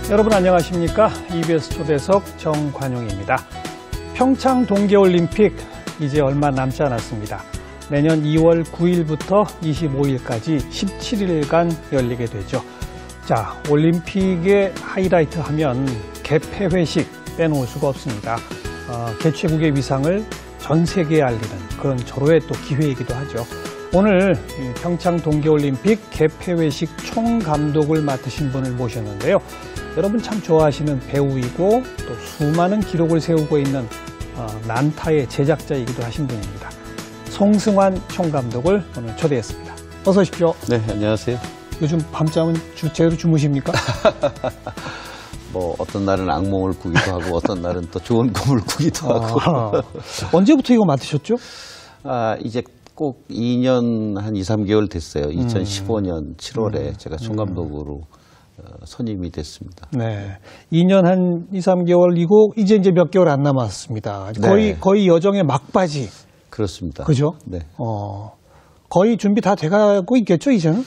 여러분 안녕하십니까? EBS 초대석 정관용입니다. 평창 동계올림픽 이제 얼마 남지 않았습니다. 내년 2월 9일부터 25일까지 17일간 열리게 되죠. 자, 올림픽의 하이라이트 하면 개폐회식 빼놓을 수가 없습니다. 개최국의 위상을 전 세계에 알리는 그런 절호의 또 기회이기도 하죠. 오늘 평창 동계올림픽 개폐회식 총감독을 맡으신 분을 모셨는데요. 여러분 참 좋아하시는 배우이고 또 수많은 기록을 세우고 있는 난타의 제작자이기도 하신 분입니다. 송승환 총감독을 오늘 초대했습니다. 어서 오십시오. 네, 안녕하세요. 요즘 밤잠은 제대로 주무십니까? 뭐 어떤 날은 악몽을 꾸기도 하고 어떤 날은 또 좋은 꿈을 꾸기도 하고. 언제부터 이거 맡으셨죠? 이제 꼭 2년 한 2, 3개월 됐어요. 2015년 7월에 제가 총감독으로 선임이 됐습니다. 네, 2년 한 2, 3개월이고 이제 몇 개월 안 남았습니다. 거의 여정의 막바지. 그렇습니다. 그죠? 네. 거의 준비 다 돼가고 있겠죠, 이제는?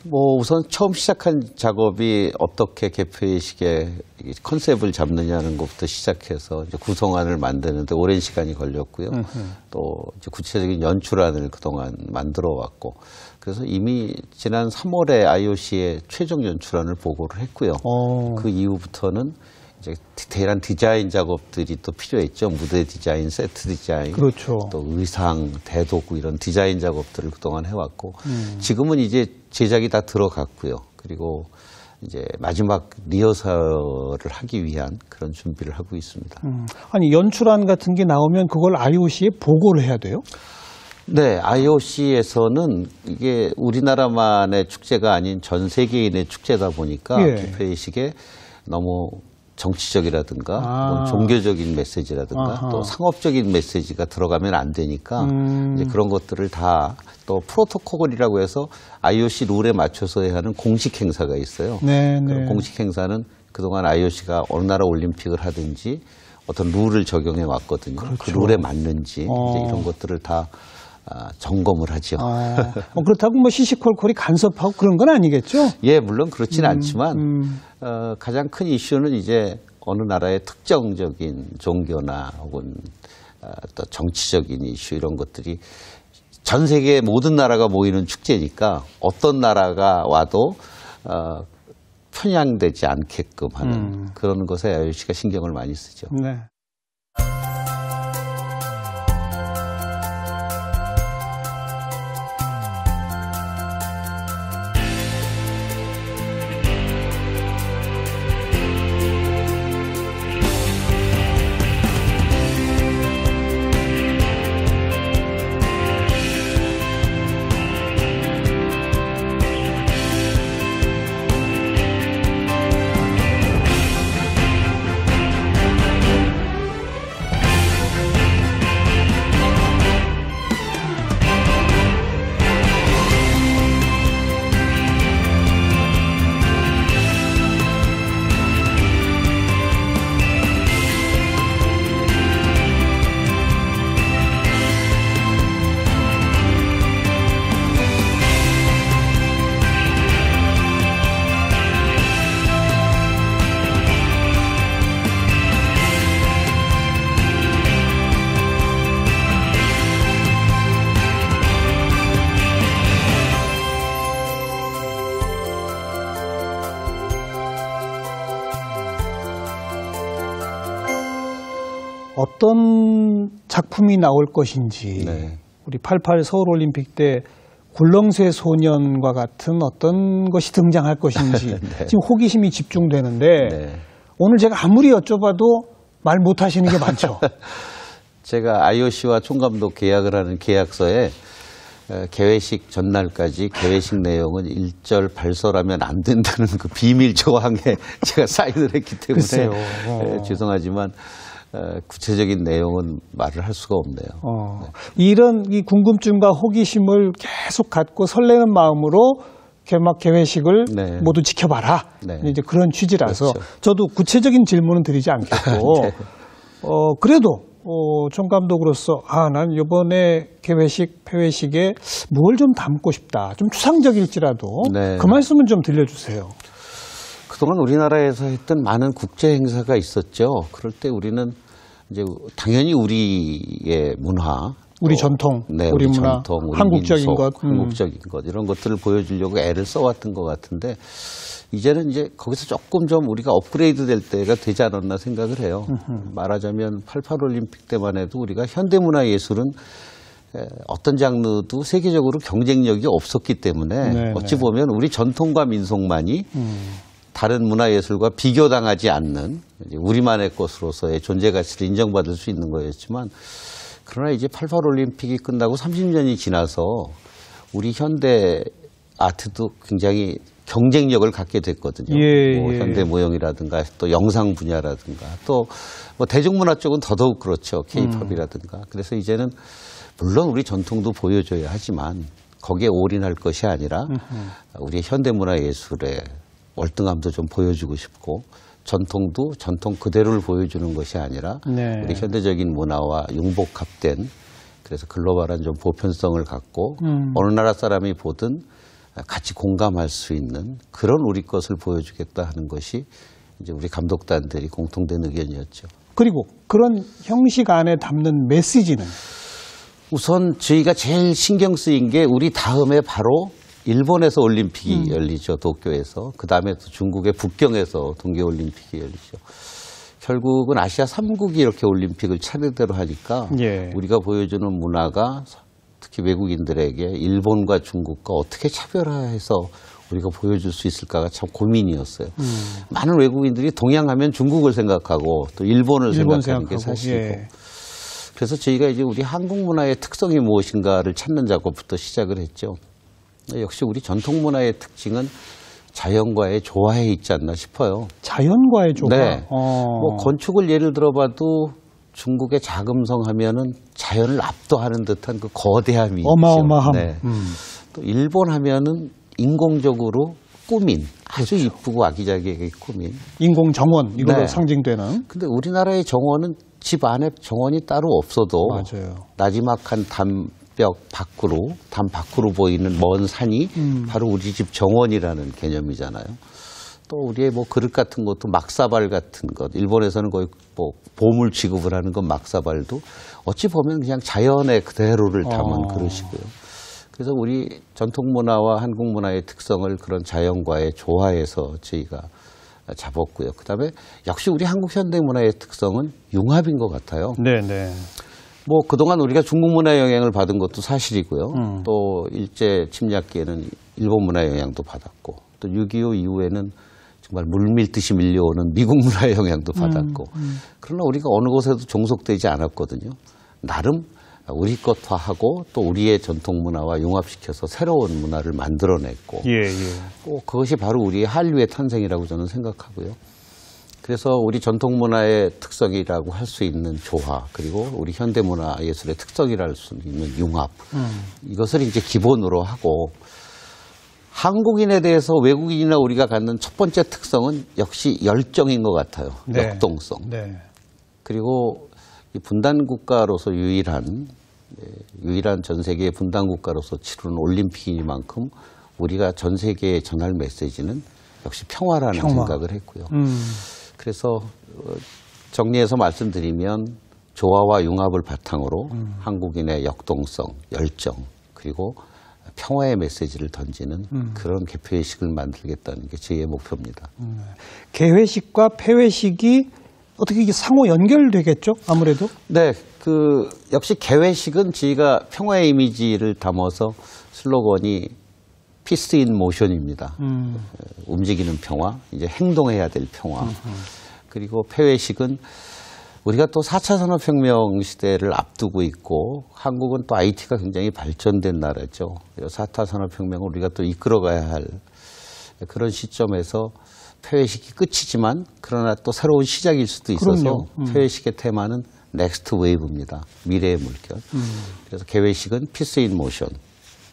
뭐 우선 처음 시작한 작업이 어떻게 개폐식의 컨셉을 잡느냐는 것부터 시작해서 이제 구성안을 만드는데 오랜 시간이 걸렸고요. 또 이제 구체적인 연출안을 그동안 만들어 왔고, 그래서 이미 지난 3월에 IOC에 최종 연출안을 보고를 했고요. 그 이후부터는 이제 디테일한 디자인 작업들이 또 필요했죠. 무대 디자인, 세트 디자인, 그렇죠. 또 의상, 대도구 이런 디자인 작업들을 그동안 해왔고, 지금은 이제 제작이 다 들어갔고요. 그리고 이제 마지막 리허설을 하기 위한 그런 준비를 하고 있습니다. 아니, 연출안 같은 게 나오면 그걸 IOC에 보고를 해야 돼요? 네, IOC에서는 이게 우리나라만의 축제가 아닌 전 세계인의 축제다 보니까 개폐식에 너무 정치적이라든가 종교적인 메시지라든가 또 상업적인 메시지가 들어가면 안 되니까 이제 그런 것들을 다 또 프로토콜이라고 해서 IOC 룰에 맞춰서 해야 하는 공식 행사가 있어요. 그런 공식 행사는 그동안 IOC가 어느 나라 올림픽을 하든지 어떤 룰을 적용해 왔거든요. 그렇죠. 그 룰에 맞는지 이제 이런 것들을 다 점검을 하죠. 그렇다고 뭐 시시콜콜이 간섭하고 그런 건 아니겠죠? 예, 물론 그렇진 않지만 가장 큰 이슈는 이제 어느 나라의 특정적인 종교나 혹은 또 정치적인 이슈 이런 것들이 전 세계 모든 나라가 모이는 축제니까 어떤 나라가 와도 편향되지 않게끔 하는 그런 것에 IOC가 신경을 많이 쓰죠. 네. 어떤 작품이 나올 것인지, 우리 88 서울올림픽 때 굴렁쇠 소년과 같은 어떤 것이 등장할 것인지 지금 호기심이 집중되는데 오늘 제가 아무리 여쭤봐도 말 못하시는 게 많죠. 제가 IOC와 총감독 계약을 하는 계약서에 개회식 전날까지 개회식 내용은 일절 발설하면 안 된다는 그 비밀 조항에 제가 사인을 했기 때문에 죄송하지만 구체적인 내용은 말을 할 수가 없네요. 이런 이 궁금증과 호기심을 계속 갖고 설레는 마음으로 개막 개회식을 모두 지켜봐라. 이제 그런 취지라서 저도 구체적인 질문은 드리지 않겠고 그래도 총감독으로서 난 이번에 개회식, 폐회식에 뭘 좀 담고 싶다. 좀 추상적일지라도 그 말씀은 좀 들려주세요. 그동안 우리나라에서 했던 많은 국제 행사가 있었죠. 그럴 때 우리는 이제 당연히 우리의 문화, 우리 전통, 네, 우리 문화, 전통, 우리 한국적인 민속, 것, 한국적인 것 이런 것들을 보여주려고 애를 써왔던 것 같은데 이제는 이제 거기서 조금 좀 우리가 업그레이드 될 때가 되지 않았나 생각을 해요. 말하자면 88 올림픽 때만 해도 우리가 현대문화예술은 어떤 장르도 세계적으로 경쟁력이 없었기 때문에 네네. 어찌 보면 우리 전통과 민속만이 다른 문화예술과 비교당하지 않는 우리만의 것으로서의 존재 가치를 인정받을 수 있는 거였지만 그러나 이제 88 올림픽이 끝나고 30년이 지나서 우리 현대 아트도 굉장히 경쟁력을 갖게 됐거든요. 뭐 현대무용이라든가 또 영상 분야라든가 또 뭐 대중문화 쪽은 더더욱 그렇죠. K-팝이라든가. 그래서 이제는 물론 우리 전통도 보여줘야 하지만 거기에 올인할 것이 아니라 우리 현대문화예술의 월등함도 좀 보여주고 싶고 전통도 전통 그대로를 보여주는 것이 아니라 네. 우리 현대적인 문화와 융복합된 그래서 글로벌한 좀 보편성을 갖고 어느 나라 사람이 보든 같이 공감할 수 있는 그런 우리 것을 보여주겠다 하는 것이 이제 우리 감독단들이 공통된 의견이었죠. 그리고 그런 형식 안에 담는 메시지는 우선 저희가 제일 신경 쓰인 게 우리 다음에 바로 일본에서 올림픽이 열리죠. 도쿄에서. 그다음에 또 중국의 북경에서 동계올림픽이 열리죠. 결국은 아시아 3국이 이렇게 올림픽을 차례대로 하니까 우리가 보여주는 문화가 특히 외국인들에게 일본과 중국과 어떻게 차별화해서 우리가 보여줄 수 있을까가 참 고민이었어요. 많은 외국인들이 동양하면 중국을 생각하고 또 일본을 생각하는 게 사실이고. 그래서 저희가 이제 우리 한국 문화의 특성이 무엇인가를 찾는 작업부터 시작을 했죠. 역시 우리 전통 문화의 특징은 자연과의 조화에 있지 않나 싶어요. 자연과의 조화? 네. 뭐 건축을 예를 들어봐도 중국의 자금성 하면은 자연을 압도하는 듯한 그 거대함이 어마어마함. 있죠. 네. 또 일본 하면은 인공적으로 꾸민 아주 이쁘고 아기자기하게 꾸민 인공 정원 이걸로 상징되는. 근데 우리나라의 정원은 집 안에 정원이 따로 없어도 맞아요. 나지막한 담 밖으로 보이는 먼 산이 바로 우리 집 정원이라는 개념이잖아요. 또 우리의 뭐 그릇 같은 것도 막사발 같은 것, 일본에서는 거의 뭐 보물 취급을 하는 건 막사발도 어찌 보면 그냥 자연의 그대로를 담은 그릇이고요. 그래서 우리 전통 문화와 한국 문화의 특성을 그런 자연과의 조화에서 저희가 잡았고요. 그다음에 역시 우리 한국 현대 문화의 특성은 융합인 것 같아요. 네네. 뭐 그동안 우리가 중국 문화 영향을 받은 것도 사실이고요. 또 일제 침략기에는 일본 문화 영향도 받았고 또 6.25 이후에는 정말 물밀듯이 밀려오는 미국 문화 영향도 받았고 그러나 우리가 어느 곳에도 종속되지 않았거든요. 나름 우리 것화하고 또 우리의 전통 문화와 융합시켜서 새로운 문화를 만들어냈고 그것이 바로 우리의 한류의 탄생이라고 저는 생각하고요. 그래서 우리 전통 문화의 특성이라고 할 수 있는 조화 그리고 우리 현대 문화 예술의 특성이라 할 수 있는 융합 이것을 이제 기본으로 하고 한국인에 대해서 외국인이나 우리가 갖는 첫 번째 특성은 역시 열정인 것 같아요. 역동성. 그리고 이 분단 국가로서 유일한 전 세계의 분단 국가로서 치르는 올림픽이니만큼 우리가 전 세계에 전할 메시지는 역시 평화라는 생각을 했고요. 그래서 정리해서 말씀드리면 조화와 융합을 바탕으로 한국인의 역동성, 열정 그리고 평화의 메시지를 던지는 그런 개폐회식을 만들겠다는 게 저희의 목표입니다. 개회식과 폐회식이 어떻게 이게 상호 연결되겠죠? 아무래도? 네. 역시 개회식은 저희가 평화의 이미지를 담아서 슬로건이 Peace in Motion입니다. 움직이는 평화, 이제 행동해야 될 평화. 그리고 폐회식은 우리가 또 4차 산업혁명 시대를 앞두고 있고 한국은 또 IT가 굉장히 발전된 나라죠. 4차 산업혁명을 우리가 또 이끌어가야 할 그런 시점에서 폐회식이 끝이지만 그러나 또 새로운 시작일 수도 있어서 폐회식의 테마는 넥스트 웨이브입니다. 미래의 물결. 그래서 개회식은 Peace in Motion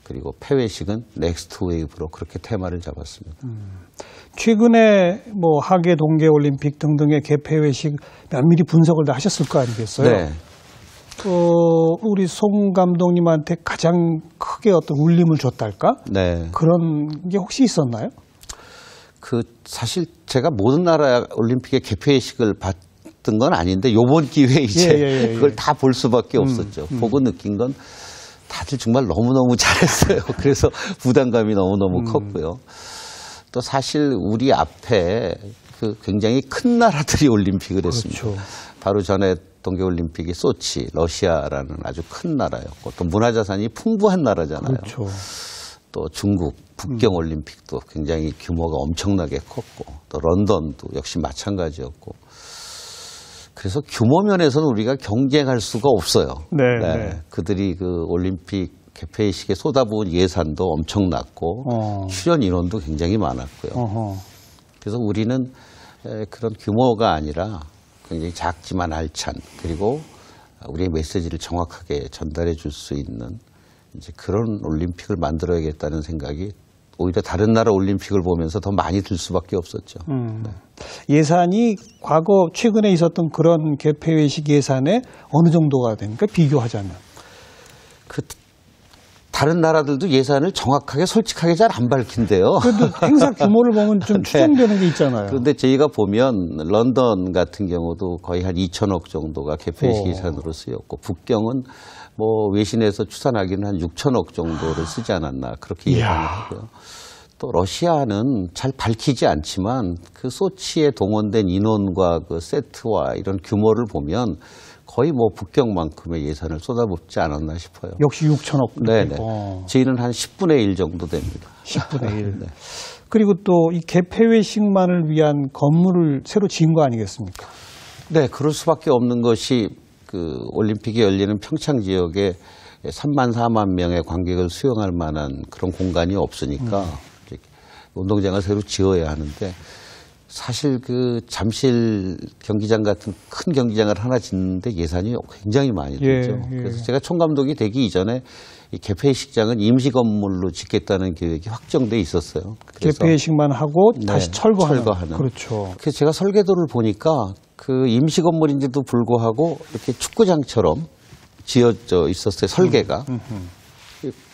그리고 폐회식은 넥스트 웨이브로 그렇게 테마를 잡았습니다. 최근에 뭐 하계 동계 올림픽 등등의 개폐회식 면밀히 분석을 다 하셨을 거 아니겠어요? 네. 우리 송 감독님한테 가장 크게 어떤 울림을 줬달까? 네. 그런 게 혹시 있었나요? 사실 제가 모든 나라 올림픽의 개폐식을 봤던 건 아닌데 요번 기회에 이제 그걸 다 볼 수밖에 없었죠. 보고 느낀 건 다들 정말 너무너무 잘했어요. 그래서 부담감이 너무너무 컸고요. 또 사실 우리 앞에 굉장히 큰 나라들이 올림픽을 했습니다. 그렇죠. 바로 전에 동계올림픽이 소치, 러시아라는 아주 큰 나라였고 또 문화자산이 풍부한 나라잖아요. 그렇죠. 또 중국 북경올림픽도 굉장히 규모가 엄청나게 컸고 또 런던도 역시 마찬가지였고 그래서 규모 면에서는 우리가 경쟁할 수가 없어요. 네. 그들이 올림픽 개폐식에 쏟아부은 예산도 엄청났고 출연 인원도 굉장히 많았고요. 그래서 우리는 그런 규모가 아니라 굉장히 작지만 알찬 그리고 우리의 메시지를 정확하게 전달해 줄 수 있는 이제 그런 올림픽을 만들어야겠다는 생각이 오히려 다른 나라 올림픽을 보면서 더 많이 들 수밖에 없었죠. 네. 예산이 과거 최근에 있었던 그런 개폐회식 예산에 어느 정도가 됩니까? 비교하자면. 다른 나라들도 예산을 정확하게 솔직하게 잘 안 밝힌대요. 그래도 행사 규모를 보면 좀 추정되는 게 있잖아요. 그런데 저희가 보면 런던 같은 경우도 거의 한 2천억 정도가 개폐식 예산으로 쓰였고 북경은 뭐 외신에서 추산하기는 한 6천억 정도를 쓰지 않았나 그렇게 예상을 하고요. 또 러시아는 잘 밝히지 않지만 그 소치에 동원된 인원과 그 세트와 이런 규모를 보면 거의 뭐 북경만큼의 예산을 쏟아붓지 않았나 싶어요. 역시 6천억. 네네. 저희는 한 10분의 1 정도 됩니다. 10분의 1. 네. 그리고 또 이 개폐회식만을 위한 건물을 새로 지은 거 아니겠습니까? 네, 그럴 수밖에 없는 것이 올림픽이 열리는 평창 지역에 3만 4만 명의 관객을 수용할 만한 그런 공간이 없으니까 운동장을 새로 지어야 하는데 사실 잠실 경기장 같은 큰 경기장을 하나 짓는데 예산이 굉장히 많이 들죠. 그래서 제가 총감독이 되기 이전에 이 개폐식장은 임시 건물로 짓겠다는 계획이 확정돼 있었어요. 개폐식만 하고 다시 철거하는. 그렇죠. 그래서 제가 설계도를 보니까 그 임시 건물인데도 불구하고 이렇게 축구장처럼 지어져 있었어요. 설계가.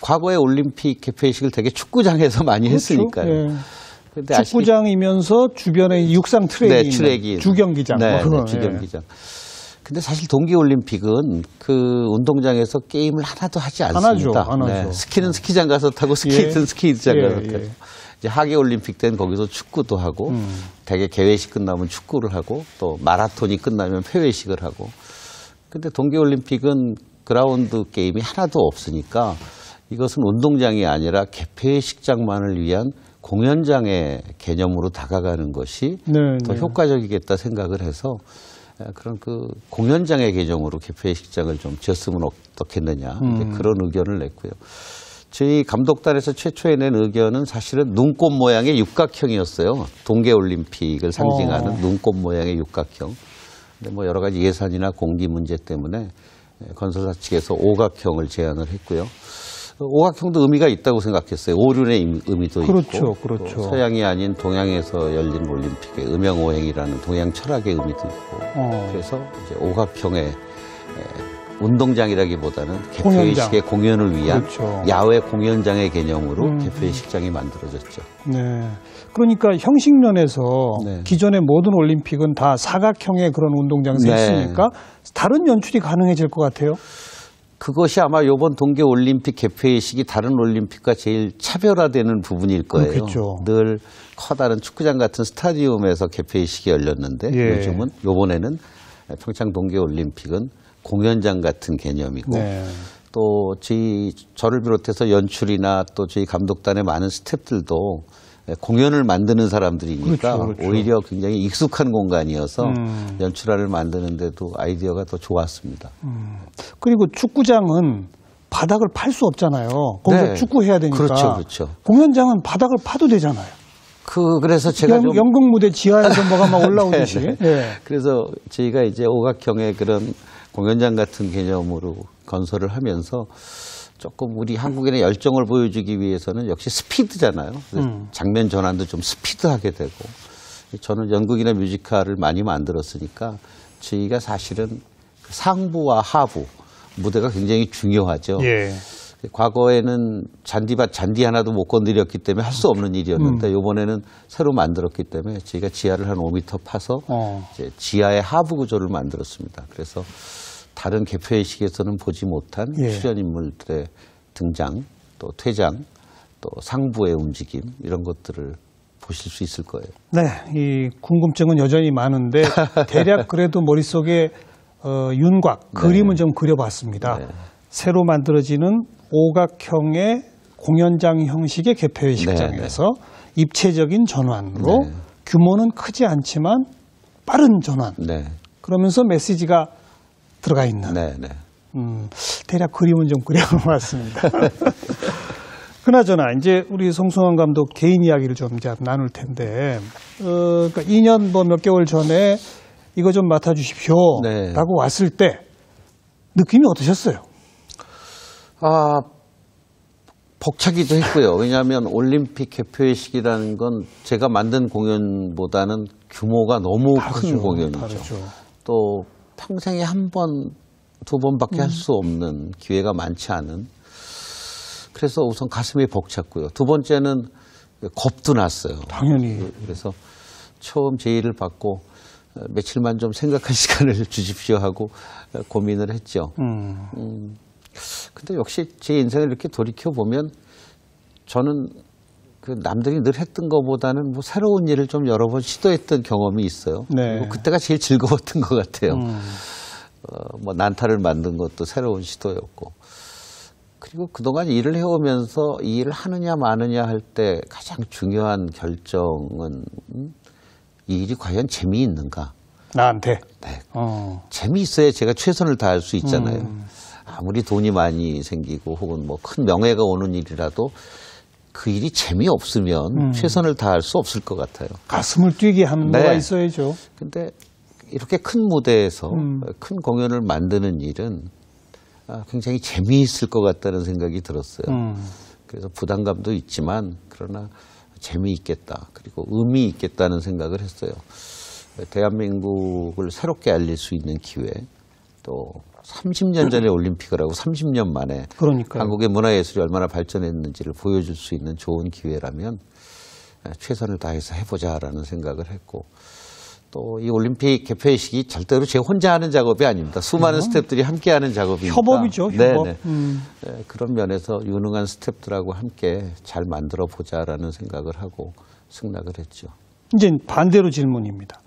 과거에 올림픽 개폐식을 되게 축구장에서 많이 했으니까요. 축구장이면서 주변에 육상 트랙이 주경기장. 주경기장. 근데 사실 동계올림픽은 그 운동장에서 게임을 하나도 하지 않습니다. 안 하죠. 스키는 스키장 가서 타고 스케이트는 스케이트장 가서 타고. 이제 하계올림픽 때는 거기서 축구도 하고 대개 개회식 끝나면 축구를 하고 또 마라톤이 끝나면 폐회식을 하고. 근데 동계올림픽은 그라운드 게임이 하나도 없으니까 이것은 운동장이 아니라 개폐식장만을 위한 공연장의 개념으로 다가가는 것이 더 효과적이겠다 생각을 해서 그런 공연장의 개념으로 개폐식장을 좀 지었으면 어떻겠느냐 그런 의견을 냈고요. 저희 감독단에서 최초에 낸 의견은 사실은 눈꽃 모양의 육각형이었어요. 동계올림픽을 상징하는 눈꽃 모양의 육각형. 근데 뭐 여러 가지 예산이나 공기 문제 때문에 건설사 측에서 오각형을 제안을 했고요. 오각형도 의미가 있다고 생각했어요. 오륜의 의미도 있고 그렇죠. 서양이 아닌 동양에서 열린 올림픽의 음양오행이라는 동양 철학의 의미도 있고 그래서 이제 오각형의 운동장이라기보다는 개폐식의 공연을 위한 야외 공연장의 개념으로 개폐식장이 만들어졌죠. 네. 그러니까 형식면에서 기존의 모든 올림픽은 다 사각형의 그런 운동장에서 했으니까 다른 연출이 가능해질 것 같아요. 그것이 아마 이번 동계올림픽 개폐식이 다른 올림픽과 제일 차별화되는 부분일 거예요. 그렇겠죠. 늘 커다란 축구장 같은 스타디움에서 개폐식이 열렸는데 이번에는 평창 동계올림픽은 공연장 같은 개념이고 또 저를 비롯해서 연출이나 또 저희 감독단의 많은 스태프들도 공연을 만드는 사람들이니까 오히려 굉장히 익숙한 공간이어서 연출안을 만드는데도 아이디어가 더 좋았습니다. 그리고 축구장은 바닥을 팔 수 없잖아요. 거기서 축구해야 되니까. 그렇죠. 공연장은 바닥을 파도 되잖아요. 그래서 제가 연극 무대 지하에서 뭐가 막 올라오듯이. 그래서 저희가 이제 오각형의 그런 공연장 같은 개념으로 건설을 하면서 조금 우리 한국인의 열정을 보여주기 위해서는 역시 스피드잖아요. 장면 전환도 좀 스피드하게 되고 저는 연극이나 뮤지컬을 많이 만들었으니까 저희가 사실은 상부와 하부 무대가 굉장히 중요하죠. 과거에는 잔디밭 잔디 하나도 못 건드렸기 때문에 할 수 없는 일이었는데 이번에는 새로 만들었기 때문에 저희가 지하를 한 5m 파서 이제 지하의 하부 구조를 만들었습니다. 그래서 다른 개표회식에서는 보지 못한 출연 인물들의 등장, 또 퇴장, 또 상부의 움직임 이런 것들을 보실 수 있을 거예요. 네, 이 궁금증은 여전히 많은데 대략 그래도 머릿속에 윤곽, 그림은 좀 그려봤습니다. 새로 만들어지는 오각형의 공연장 형식의 개폐회식장에서 입체적인 전환으로 규모는 크지 않지만 빠른 전환. 그러면서 메시지가 들어가 있는. 대략 그림은 좀 그려봤습니다. 그나저나 이제 우리 송승환 감독 개인 이야기를 좀 이제 나눌 텐데, 그러니까 2년 뭐 몇 개월 전에 이거 좀 맡아주십시오라고 왔을 때 느낌이 어떠셨어요? 벅차기도 했고요. 왜냐하면 올림픽 개표회식이라는 건 제가 만든 공연보다는 규모가 너무 큰 공연이죠. 다르죠. 또 평생에 한 번, 두 번밖에 할 수 없는 기회가 많지 않은. 그래서 우선 가슴이 벅찼고요. 두 번째는 겁도 났어요. 당연히. 그래서 처음 제의를 받고 며칠만 좀 생각할 시간을 주십시오 하고 고민을 했죠. 근데 역시 제 인생을 이렇게 돌이켜보면 저는 그 남들이 늘 했던 것보다는 뭐 새로운 일을 좀 여러 번 시도했던 경험이 있어요. 그리고 그때가 제일 즐거웠던 것 같아요. 뭐 난타를 만든 것도 새로운 시도였고. 그리고 그동안 일을 해오면서 이 일을 하느냐 마느냐 할 때 가장 중요한 결정은 이 일이 과연 재미있는가? 나한테? 네. 재미있어야 제가 최선을 다할 수 있잖아요. 아무리 돈이 많이 생기고 혹은 뭐 큰 명예가 오는 일이라도 그 일이 재미없으면 최선을 다할 수 없을 것 같아요. 가슴을 뛰게 하는 거가 있어야죠. 근데 이렇게 큰 무대에서 큰 공연을 만드는 일은 굉장히 재미있을 것 같다는 생각이 들었어요. 그래서 부담감도 있지만 그러나 재미있겠다. 그리고 의미 있겠다는 생각을 했어요. 대한민국을 새롭게 알릴 수 있는 기회, 또 30년 전에 올림픽을 하고 30년 만에 한국의 문화예술이 얼마나 발전했는지를 보여줄 수 있는 좋은 기회라면 최선을 다해서 해보자라는 생각을 했고, 또 이 올림픽 개폐식이 절대로 제 혼자 하는 작업이 아닙니다. 수많은 스태프들이 함께하는 작업이니까. 협업이죠, 협업. 네, 그런 면에서 유능한 스태프들하고 함께 잘 만들어 보자라는 생각을 하고 승낙을 했죠. 이제 반대로 질문입니다.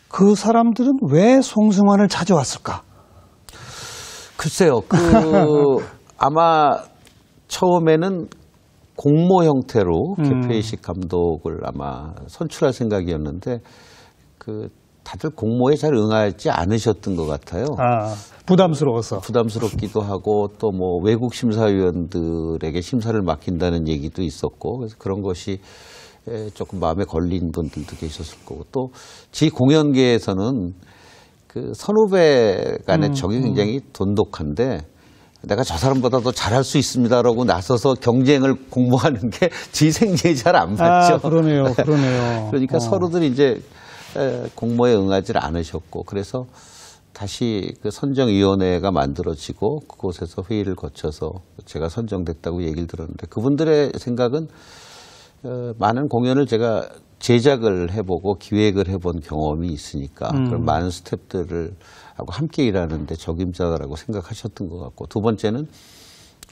그 사람들은 왜 송승환을 찾아왔을까? 글쎄요. 아마 처음에는 공모 형태로 개폐식 감독을 아마 선출할 생각이었는데 다들 공모에 잘 응하지 않으셨던 것 같아요. 부담스러워서. 부담스럽기도 하고 또 뭐 외국 심사위원들에게 심사를 맡긴다는 얘기도 있었고, 그래서 그런 것이 조금 마음에 걸린 분들도 계셨을 거고, 또 지 공연계에서는 그 선후배 간의 적이 굉장히 돈독한데 내가 저 사람보다 더 잘할 수 있습니다라고 나서서 경쟁을 공모하는 게 지 생제에 잘 안 맞죠. 그러네요. 그러니까 서로들 이제 공모에 응하지 않으셨고, 그래서 다시 그 선정위원회가 만들어지고 그곳에서 회의를 거쳐서 제가 선정됐다고 얘기를 들었는데, 그분들의 생각은 많은 공연을 제가 제작을 해보고 기획을 해본 경험이 있으니까 그런 많은 스태프들을 하고 함께 일하는데 적임자라고 생각하셨던 것 같고, 두 번째는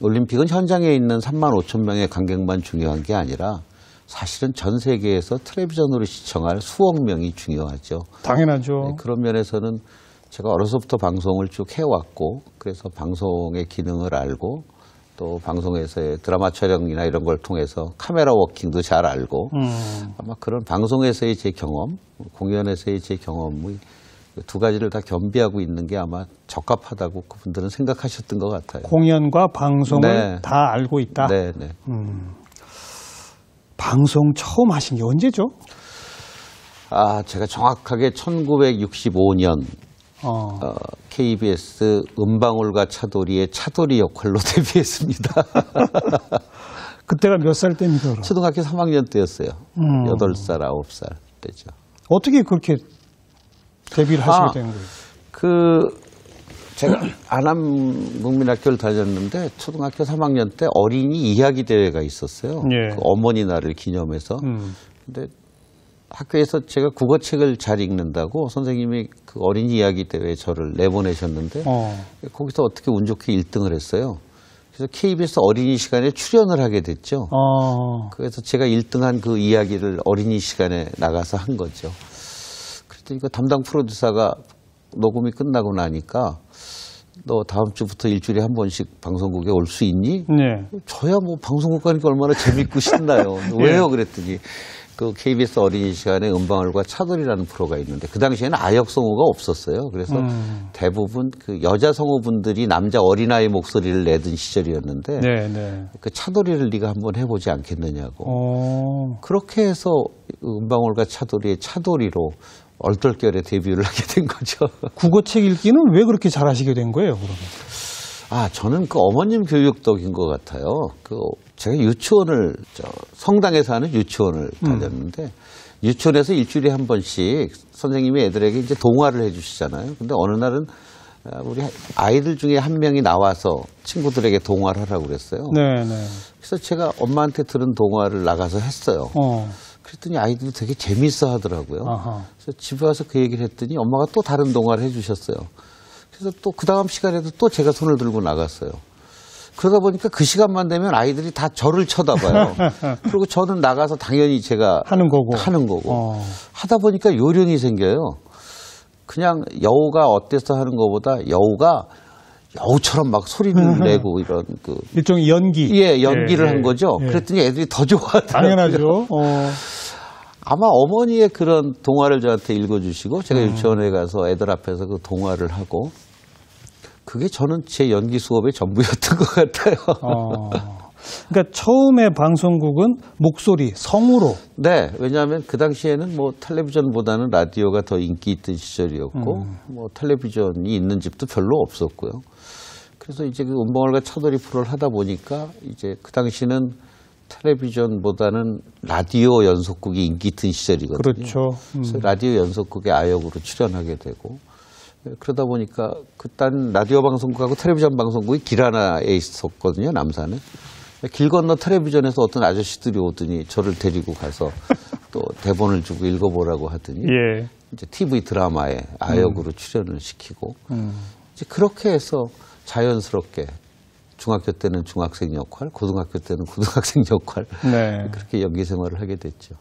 올림픽은 현장에 있는 3만 5천 명의 관객만 중요한 게 아니라 사실은 전 세계에서 텔레비전으로 시청할 수억 명이 중요하죠. 당연하죠. 네, 그런 면에서는 제가 어려서부터 방송을 쭉 해왔고, 그래서 방송의 기능을 알고 또 방송에서의 드라마 촬영이나 이런 걸 통해서 카메라 워킹도 잘 알고, 아마 그런 방송에서의 제 경험, 공연에서의 제 경험이 두 가지를 다 겸비하고 있는 게 아마 적합하다고 그분들은 생각하셨던 것 같아요. 공연과 방송을 다 알고 있다? 네. 방송 처음 하신 게 언제죠? 제가 정확하게 1965년 KBS 은방울과 차돌이의 차돌이 역할로 데뷔했습니다. 그때가 몇 살 때입니까? 초등학교 3학년 때였어요. 8살, 9살 때죠. 어떻게 그렇게 데뷔를 하시게 된 거예요? 제가 안암국민학교를 다녔는데 초등학교 3학년 때 어린이 이야기 대회가 있었어요. 예. 그 어머니 날을 기념해서. 근데 학교에서 제가 국어책을 잘 읽는다고 선생님이 그 어린이 이야기 대회에 저를 내보내셨는데 거기서 어떻게 운 좋게 1등을 했어요. 그래서 KBS 어린이 시간에 출연을 하게 됐죠. 그래서 제가 1등한 그 이야기를 어린이 시간에 나가서 한 거죠. 그랬더니 그 담당 프로듀서가 녹음이 끝나고 나니까 너 다음 주부터 일주일에 한 번씩 방송국에 올 수 있니? 네. 저야 뭐 방송국 가니까 얼마나 재밌고 신나요. 왜요? 그랬더니 그 KBS 어린이 시간에 음방울과 차돌이라는 프로가 있는데 그 당시에는 아역 성우가 없었어요. 그래서 대부분 그 여자 성우분들이 남자 어린아이 목소리를 내던 시절이었는데 그 차돌이를 네가 한번 해보지 않겠느냐고. 그렇게 해서 음방울과 차돌이의 차돌이로 얼떨결에 데뷔를 하게 된 거죠. 국어책 읽기는 왜 그렇게 잘하시게 된 거예요, 그러면? 저는 그 어머님 교육 덕인 것 같아요. 제가 유치원을, 성당에서 하는 유치원을 다녔는데, 유치원에서 일주일에 한 번씩 선생님이 애들에게 이제 동화를 해 주시잖아요. 근데 어느 날은 우리 아이들 중에 한 명이 나와서 친구들에게 동화를 하라고 그랬어요. 그래서 제가 엄마한테 들은 동화를 나가서 했어요. 그랬더니 아이들이 되게 재밌어 하더라고요. 그래서 집에 와서 그 얘기를 했더니 엄마가 또 다른 동화를 해 주셨어요. 그래서 또 그 다음 시간에도 또 제가 손을 들고 나갔어요. 그러다 보니까 그 시간만 되면 아이들이 다 저를 쳐다봐요. 그리고 저는 나가서 당연히 제가 하는 거고. 하다 보니까 요령이 생겨요. 그냥 여우가 어때서 하는 것보다 여우가 여우처럼 막 소리를 내고 이런 일종의 연기. 예, 연기를 한 거죠. 그랬더니 애들이 더 좋아하더라고요. 당연하죠. 아마 어머니의 그런 동화를 저한테 읽어주시고 제가 유치원에 가서 애들 앞에서 그 동화를 하고 그게 저는 제 연기 수업의 전부였던 것 같아요. 그러니까 처음에 방송국은 목소리, 성우로. 네, 왜냐하면 그 당시에는 뭐 텔레비전보다는 라디오가 더 인기 있던 시절이었고 뭐 텔레비전이 있는 집도 별로 없었고요. 그래서 이제 그 음방울과 차돌이 프로를 하다 보니까 이제 그 당시는 텔레비전보다는 라디오 연속극이 인기 있던 시절이거든요. 그렇죠. 그래서 라디오 연속극의 아역으로 출연하게 되고 그러다 보니까 그딴 라디오 방송국하고 텔레비전 방송국이 길 하나에 있었거든요, 남산에. 길 건너 텔레비전에서 어떤 아저씨들이 오더니 저를 데리고 가서 또 대본을 주고 읽어보라고 하더니 이제 TV 드라마에 아역으로 출연을 시키고 이제 그렇게 해서 자연스럽게 중학교 때는 중학생 역할, 고등학교 때는 고등학생 역할 그렇게 연기 생활을 하게 됐죠.